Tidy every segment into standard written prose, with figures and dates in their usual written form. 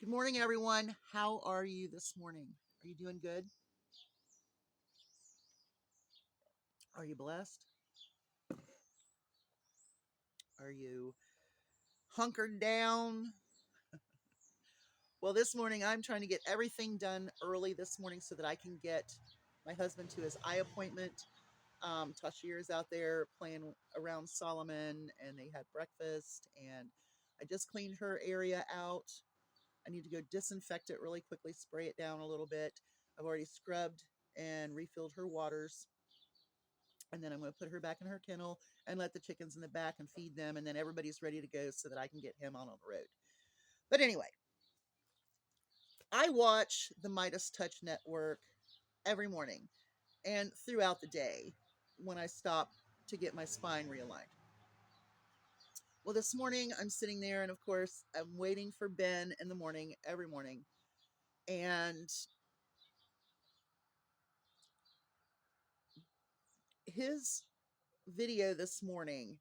Good morning, everyone. How are you this morning? Are you doing good? Are you blessed? Are you hunkered down? Well, this morning I'm trying to get everything done early this morning so that I can get my husband to his eye appointment. Tashir is out there playing around Solomon, and they had breakfast, and I just cleaned her area out. I need to go disinfect it really quickly, spray it down a little bit. I've already scrubbed and refilled her waters. And then I'm going to put her back in her kennel and let the chickens in the back and feed them. And then everybody's ready to go so that I can get him on the road. But anyway, I watch the Midas Touch Network every morning and throughout the day when I stop to get my spine realigned. Well, this morning I'm sitting there, and of course, I'm waiting for Ben in the morning, every morning. And his video this morning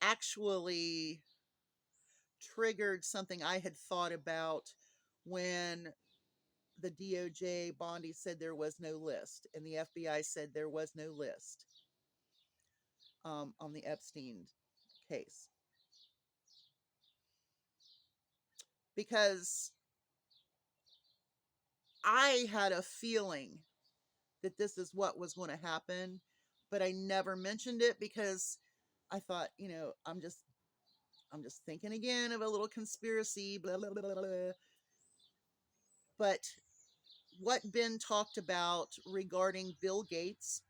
actually triggered something I had thought about when the DOJ Bondi said there was no list, and the FBI said there was no list on the Epstein case. Because I had a feeling that this is what was going to happen, but I never mentioned it because I thought, I'm just thinking again of a little conspiracy, blah, blah, blah, blah, blah. But what Ben talked about regarding Bill Gates,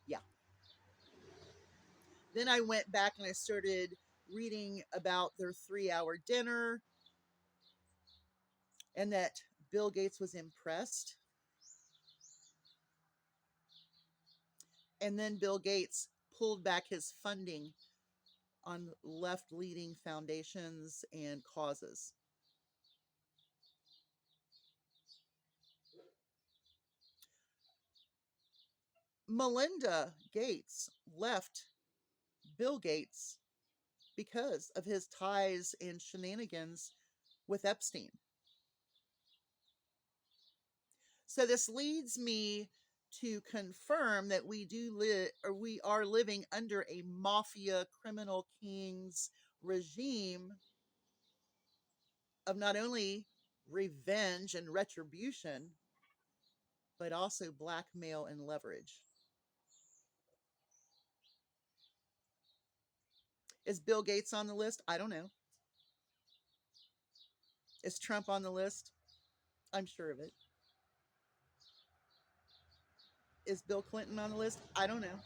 yeah. Then I went back and I started reading about their 3-hour dinner, and that Bill Gates was impressed. And then Bill Gates pulled back his funding on left leading foundations and causes. Melinda Gates left Bill Gates because of his ties and shenanigans with Epstein. So this leads me to confirm that we are living under a mafia criminal king's regime of not only revenge and retribution, but also blackmail and leverage. Is Bill Gates on the list? I don't know. Is Trump on the list? I'm sure of it. Is Bill Clinton on the list? I don't know.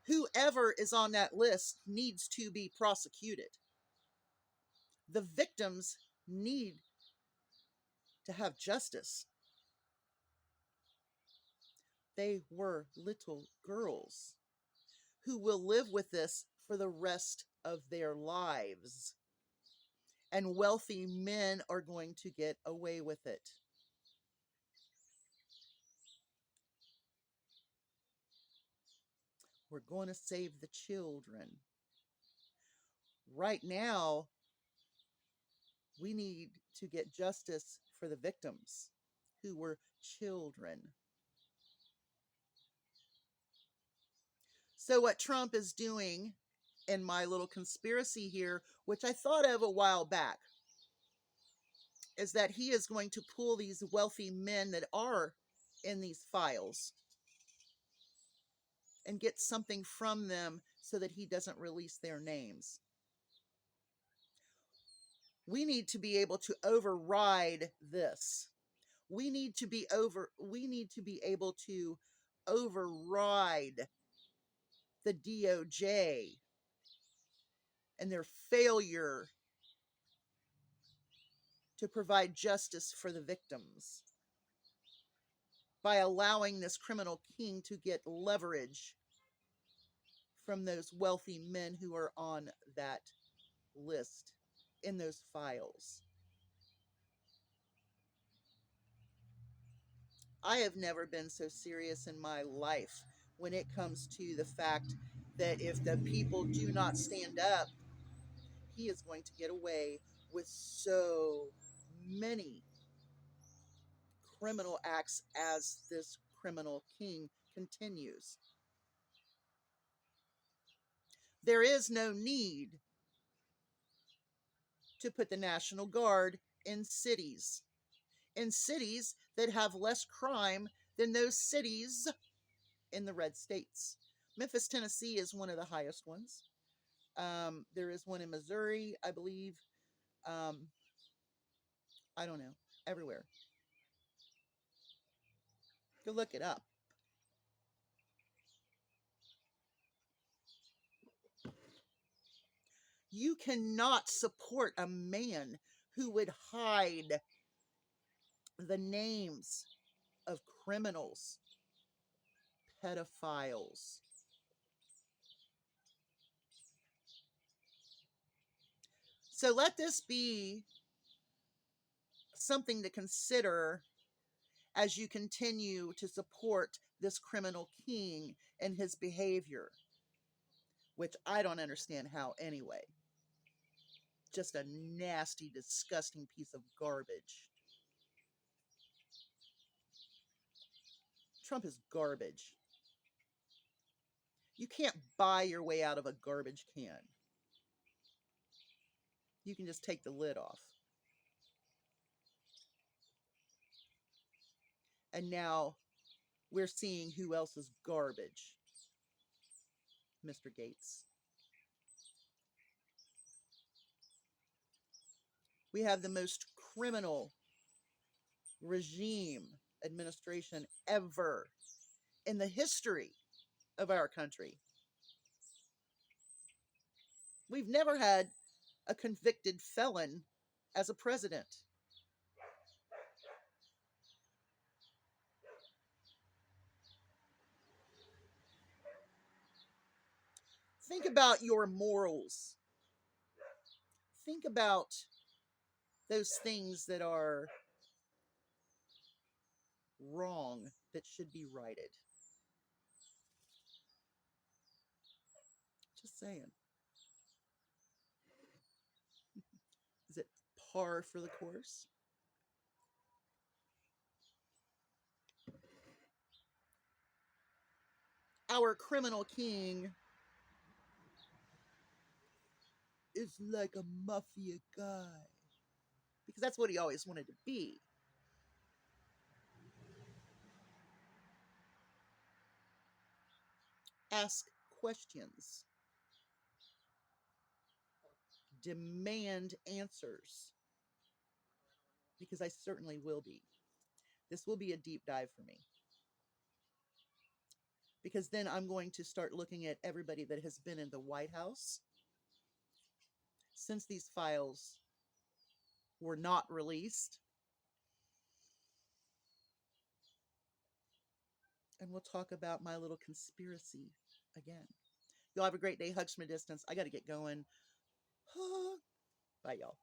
Whoever is on that list needs to be prosecuted. The victims need to have justice. They were little girls who will live with this for the rest of their lives. And wealthy men are going to get away with it. We're going to save the children. Right now, we need to get justice for the victims who were children. So, what Trump is doing in my little conspiracy here, which I thought of a while back, is that he is going to pull these wealthy men that are in these files and get something from them so that he doesn't release their names. We need to be able to override this. We need to be able to override the DOJ and their failure to provide justice for the victims by allowing this criminal king to get leverage from those wealthy men who are on that list in those files. I have never been so serious in my life when it comes to the fact that if the people do not stand up, he is going to get away with so many criminal acts as this criminal king continues. There is no need to put the National Guard in cities that have less crime than those cities in the red states. Memphis, Tennessee is one of the highest ones. There is one in Missouri, I believe. Um, I don't know, everywhere. Go look it up. You cannot support a man who would hide the names of criminals, pedophiles. So let this be something to consider as you continue to support this criminal king and his behavior, which I don't understand how anyway. Just a nasty, disgusting piece of garbage. Trump is garbage. You can't buy your way out of a garbage can. You can just take the lid off. And now we're seeing who else is garbage. Mr. Gates. We have the most criminal regime administration ever in the history of our country. We've never had a convicted felon as a president. Think about your morals. Think about those things that are wrong that should be righted. Just saying. Is it par for the course? Our criminal king is like a mafia guy. Because that's what he always wanted to be. Ask questions. Demand answers. Because I certainly will be. This will be a deep dive for me. Because then I'm going to start looking at everybody that has been in the White House since these files were not released. And we'll talk about my little conspiracy again. Y'all have a great day. Hugs from a distance. I got to get going. Bye, y'all.